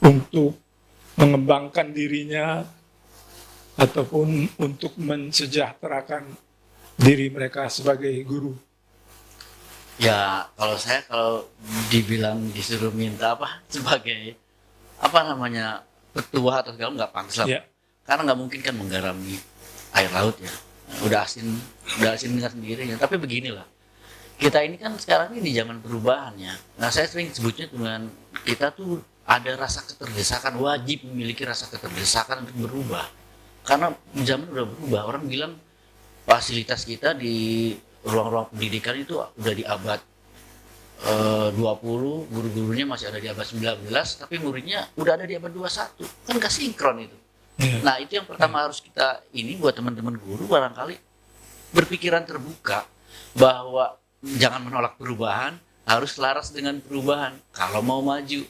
untuk mengembangkan dirinya ataupun untuk mensejahterakan diri mereka sebagai guru? Ya kalau dibilang disuruh minta apa sebagai apa namanya petua atau segala nggak pantas lah. Ya. Karena nggak mungkin kan menggarami air laut ya. Udah asin dengan sendirinya. Tapi beginilah, kita ini kan sekarang ini di zaman perubahan ya. Nah saya sering sebutnya dengan kita tuh ada rasa keterdesakan, wajib memiliki rasa keterdesakan untuk berubah. Karena zaman udah berubah. Orang bilang fasilitas kita di ruang-ruang pendidikan itu udah di abad 20, guru-gurunya masih ada di abad 19, tapi muridnya udah ada di abad 21. Kan gak sinkron itu. Nah itu yang pertama harus kita ini buat teman-teman guru barangkali berpikiran terbuka bahwa jangan menolak perubahan, harus selaras dengan perubahan kalau mau maju.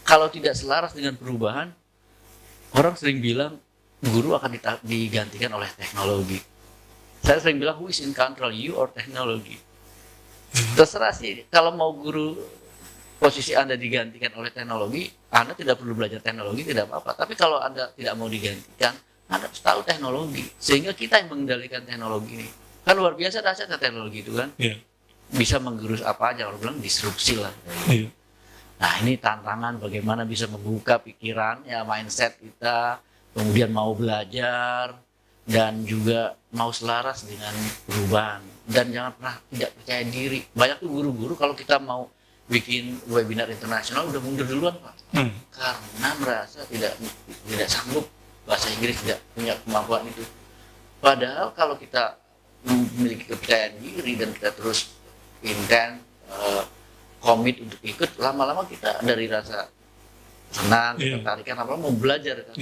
Kalau tidak selaras dengan perubahan, orang sering bilang guru akan digantikan oleh teknologi. Saya sering bilang, who is in control, you or technology? Terserah sih, kalau mau guru posisi Anda digantikan oleh teknologi, Anda tidak perlu belajar teknologi, tidak apa-apa. Tapi kalau Anda tidak mau digantikan, Anda harus tahu teknologi. Sehingga kita yang mengendalikan teknologi ini. Kan luar biasa dahsyatnya teknologi itu kan. Yeah. Bisa menggerus apa aja, orang bilang disrupsi lah. Yeah. Nah ini tantangan bagaimana bisa membuka pikiran, ya mindset kita, kemudian mau belajar, dan juga mau selaras dengan perubahan. Dan jangan pernah tidak percaya diri. Banyak tuh guru-guru kalau kita mau bikin webinar internasional udah mundur duluan Pak. Karena merasa tidak sanggup, bahasa Inggris tidak punya kemampuan itu. Padahal kalau kita memiliki kepercayaan diri dan kita terus intens, komit untuk ikut, lama-lama kita dari rasa senang, ketertarikan, apa mau belajar kan.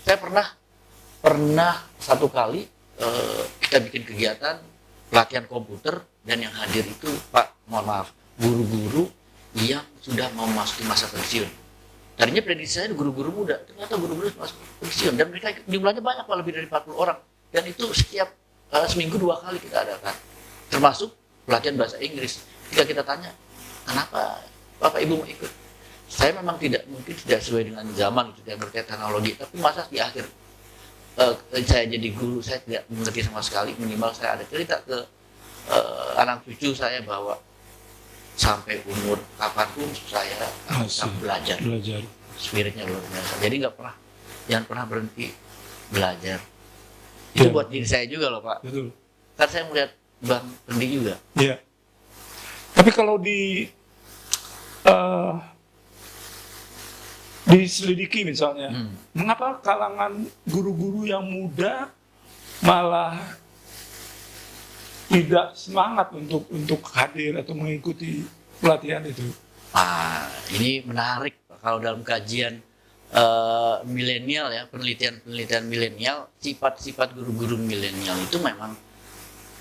Saya pernah satu kali kita bikin kegiatan pelatihan komputer dan yang hadir itu mohon maaf, guru-guru yang sudah mau masuk masa pensiun. Tadinya prediksi saya guru-guru muda, ternyata guru-guru masuk pensiun dan mereka jumlahnya banyak, lebih dari 40 orang. Dan itu setiap seminggu 2 kali kita adakan, termasuk pelatihan bahasa Inggris. Ketika kita tanya, kenapa Bapak Ibu mau ikut? Saya memang mungkin tidak sesuai dengan zaman, tidak berkait teknologi, tapi masa di akhir saya jadi guru, saya tidak mengerti sama sekali. Minimal saya ada cerita ke anak cucu saya bahwa sampai umur kapanpun saya akan belajar. Spiritnya luar biasa. Jadi jangan pernah berhenti belajar. Itu buat diri saya juga loh Pak. Betul. Kan saya melihat Bang Pendi juga. Iya. Tapi kalau diselidiki misalnya, mengapa kalangan guru-guru yang muda malah tidak semangat untuk hadir atau mengikuti pelatihan itu? Ini menarik kalau dalam kajian milenial ya, penelitian milenial, sifat-sifat guru-guru milenial itu memang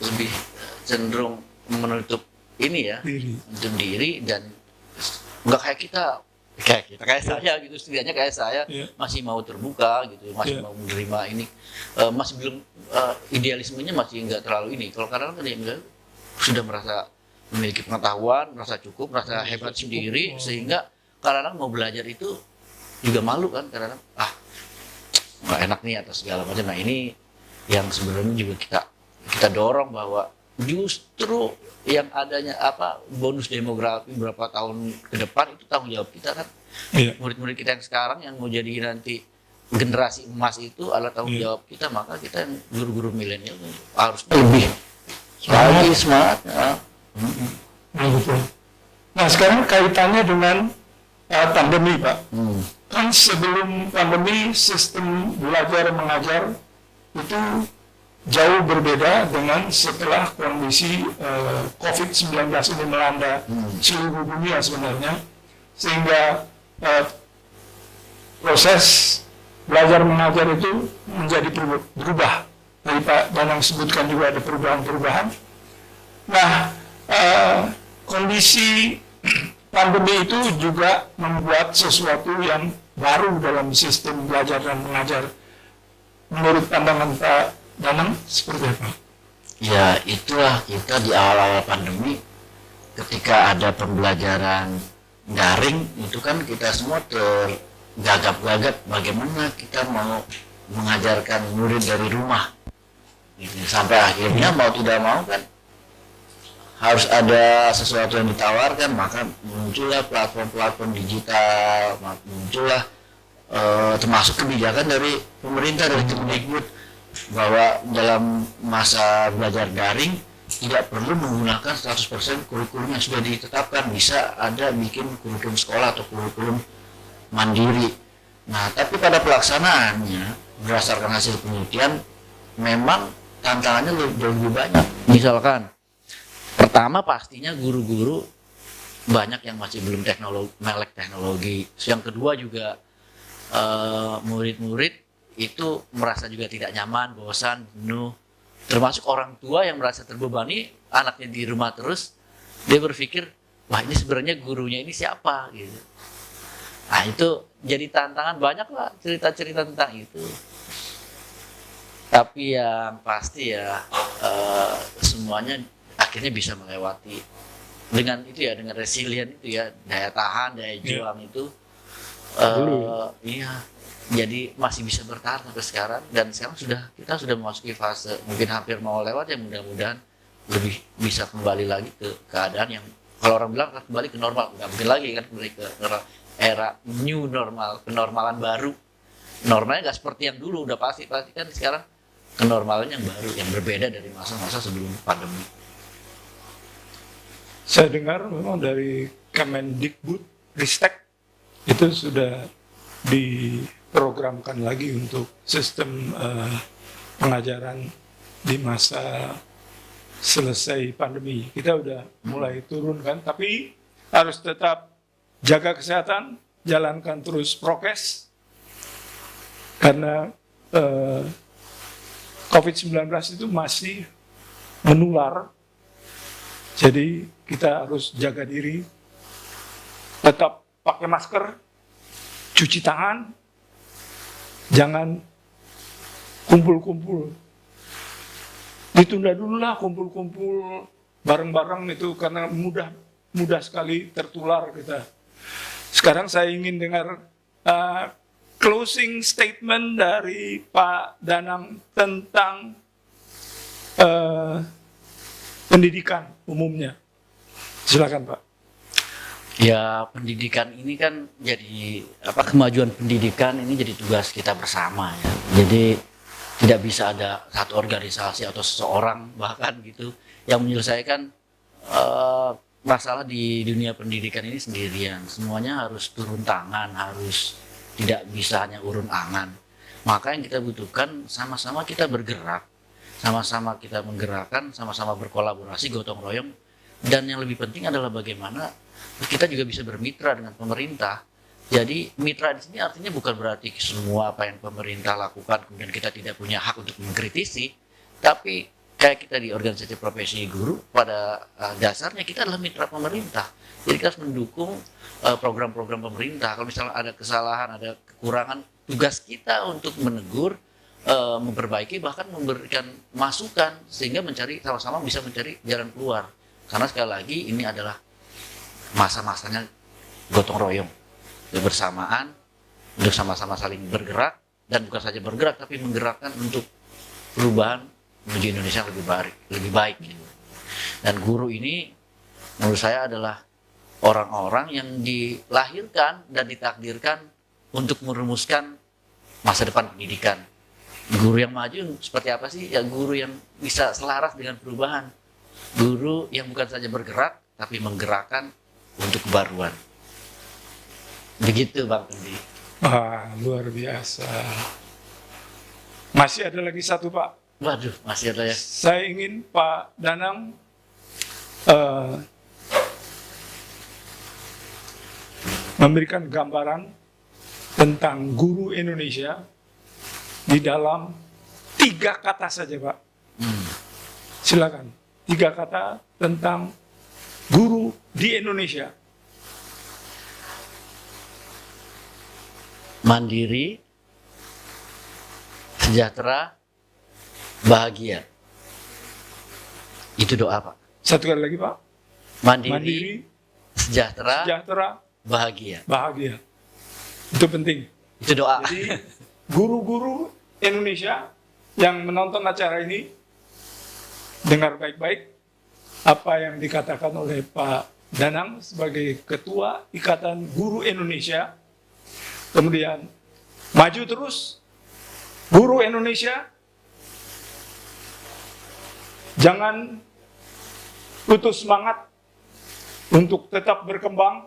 lebih cenderung menutup diri dan nggak kayak saya gitu, setidaknya kayak saya masih mau terbuka gitu, masih mau menerima ini, masih belum idealismenya masih nggak terlalu ini. Kalau kadang-kadang dia sudah merasa memiliki pengetahuan, merasa cukup, merasa hebat sendiri, sehingga kadang-kadang mau belajar itu juga malu kan, kadang-kadang nggak enak nih atas segala macam. Nah ini yang sebenarnya juga kita dorong bahwa justru yang adanya bonus demografi beberapa tahun ke depan itu tanggung jawab kita kan. Murid-murid kita yang sekarang yang mau jadi nanti generasi emas itu adalah tanggung jawab kita. Maka kita yang guru-guru milenial harus lebih semangat. Betul. Nah sekarang kaitannya dengan pandemi Pak. Kan sebelum pandemi sistem belajar mengajar itu jauh berbeda dengan setelah kondisi COVID-19 ini melanda seluruh dunia sebenarnya, sehingga proses belajar mengajar itu menjadi berubah. Tadi Pak Danang sebutkan juga ada perubahan-perubahan. Nah, kondisi pandemi itu juga membuat sesuatu yang baru dalam sistem belajar dan mengajar. Menurut pandangan Pak Danang seperti apa? Ya itulah, kita di awal-awal pandemi ketika ada pembelajaran daring itu kan kita semua tergagap-gagap bagaimana kita mau mengajarkan murid dari rumah gitu. Sampai akhirnya mau tidak mau kan harus ada sesuatu yang ditawarkan, maka muncullah platform-platform digital, muncullah termasuk kebijakan dari pemerintah, dari Kemdikbud, bahwa dalam masa belajar daring tidak perlu menggunakan 100% kurikulum yang sudah ditetapkan, bisa ada bikin kurikulum sekolah atau kurikulum mandiri. Nah, tapi pada pelaksanaannya berdasarkan hasil penelitian memang tantangannya lebih banyak. Misalkan pertama pastinya guru-guru banyak yang masih belum melek teknologi. Yang kedua juga murid-murid itu merasa juga tidak nyaman, bosan, jenuh. Termasuk orang tua yang merasa terbebani, anaknya di rumah terus, dia berpikir, wah ini sebenarnya gurunya ini siapa gitu. Nah itu jadi tantangan, banyak lah cerita-cerita tentang itu. Tapi yang pasti ya semuanya akhirnya bisa melewati dengan itu ya, dengan resilient itu ya, daya tahan, daya juang itu iya, jadi masih bisa bertahan sampai sekarang. Dan sekarang kita sudah memasuki fase mungkin hampir mau lewat ya, mudah-mudahan lebih bisa kembali lagi ke keadaan yang kalau orang bilang kembali ke normal, nggak mungkin lagi kan kembali ke era new normal, kenormalan baru. Normalnya nggak seperti yang dulu, udah pasti kan sekarang kenormalan yang baru, yang berbeda dari masa-masa sebelum pandemi. Saya dengar memang dari Kemendikbud, Ristek itu sudah diprogramkan lagi untuk sistem pengajaran di masa selesai pandemi. Kita udah mulai turun kan, tapi harus tetap jaga kesehatan, jalankan terus prokes, karena COVID-19 itu masih menular. Jadi kita harus jaga diri, tetap pakai masker, cuci tangan, jangan kumpul-kumpul. Ditunda dulu lah kumpul-kumpul bareng-bareng itu, karena mudah sekali tertular kita. Sekarang saya ingin dengar closing statement dari Pak Danang tentang pendidikan umumnya. Silakan Pak. Ya, pendidikan ini kan jadi kemajuan pendidikan ini jadi tugas kita bersama ya. Jadi tidak bisa ada satu organisasi atau seseorang bahkan gitu yang menyelesaikan masalah di dunia pendidikan ini sendirian. Semuanya harus turun tangan, harus tidak bisa hanya urun angan. Maka yang kita butuhkan sama-sama kita bergerak, sama-sama kita menggerakkan, sama-sama berkolaborasi, gotong royong. Dan yang lebih penting adalah bagaimana kita juga bisa bermitra dengan pemerintah. Jadi mitra di sini artinya bukan berarti semua apa yang pemerintah lakukan kemudian kita tidak punya hak untuk mengkritisi, tapi kayak kita di organisasi profesi guru, pada dasarnya kita adalah mitra pemerintah. Jadi kita harus mendukung program-program pemerintah. Kalau misalnya ada kesalahan, ada kekurangan, tugas kita untuk menegur, memperbaiki, bahkan memberikan masukan sehingga sama-sama bisa mencari jalan keluar. Karena sekali lagi ini adalah masa-masanya gotong royong, bersamaan, untuk sama-sama saling bergerak, dan bukan saja bergerak tapi menggerakkan untuk perubahan menuju Indonesia yang lebih baik gitu. Dan guru ini menurut saya adalah orang-orang yang dilahirkan dan ditakdirkan untuk merumuskan masa depan pendidikan. Guru yang maju seperti apa sih? Ya guru yang bisa selaras dengan perubahan. Guru yang bukan saja bergerak tapi menggerakkan untuk kebaruan. Begitu Bang Tendi. Wah, luar biasa. Masih ada lagi satu Pak. Waduh, masih ada ya. Saya ingin Pak Danang memberikan gambaran tentang guru Indonesia di dalam 3 kata saja Pak. Silakan, 3 kata tentang guru di Indonesia. Mandiri, sejahtera, bahagia. Itu doa Pak. Satu kali lagi Pak. mandiri, sejahtera, sejahtera, bahagia. bahagia. Itu penting. Itu doa. Jadi guru-guru Indonesia yang menonton acara ini, dengar baik-baik apa yang dikatakan oleh Pak Danang sebagai Ketua Ikatan Guru Indonesia. Kemudian maju terus, guru Indonesia, jangan putus semangat untuk tetap berkembang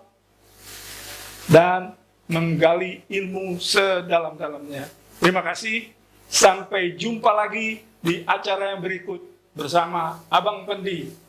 dan menggali ilmu sedalam-dalamnya. Terima kasih, sampai jumpa lagi di acara yang berikut bersama Abang Pendi.